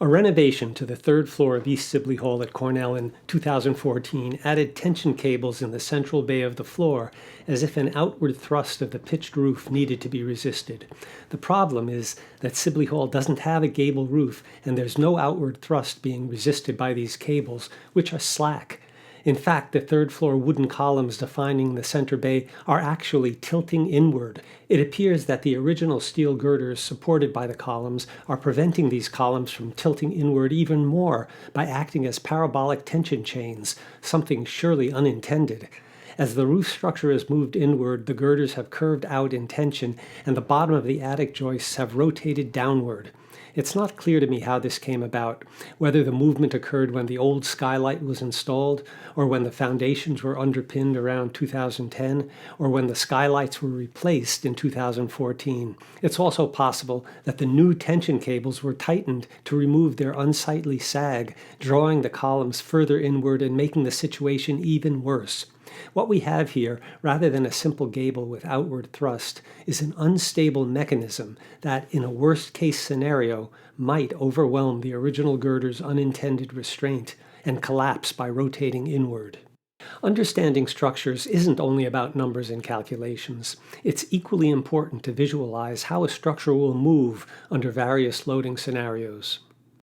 A renovation to the third floor of East Sibley Hall at Cornell in 2014 added tension cables in the central bay of the floor as if an outward thrust of the pitched roof needed to be resisted. The problem is that Sibley Hall doesn't have a gable roof and there's no outward thrust being resisted by these cables, which are slack. In fact, the third floor wooden columns defining the center bay are actually tilting inward. It appears that the original steel girders supported by the columns are preventing these columns from tilting inward even more by acting as parabolic tension chains, something surely unintended. As the roof structure has moved inward, the girders have curved out in tension and the bottom of the attic joists have rotated downward. It's not clear to me how this came about, whether the movement occurred when the old skylight was installed, or when the foundations were underpinned around 2010, or when the skylights were replaced in 2014. It's also possible that the new tension cables were tightened to remove their unsightly sag, drawing the columns further inward and making the situation even worse. What we have here, rather than a simple gable with outward thrust, is an unstable mechanism that, in a worst-case scenario, might overwhelm the original girder's unintended restraint and collapse by rotating inward. Understanding structures isn't only about numbers and calculations. It's equally important to visualize how a structure will move under various loading scenarios.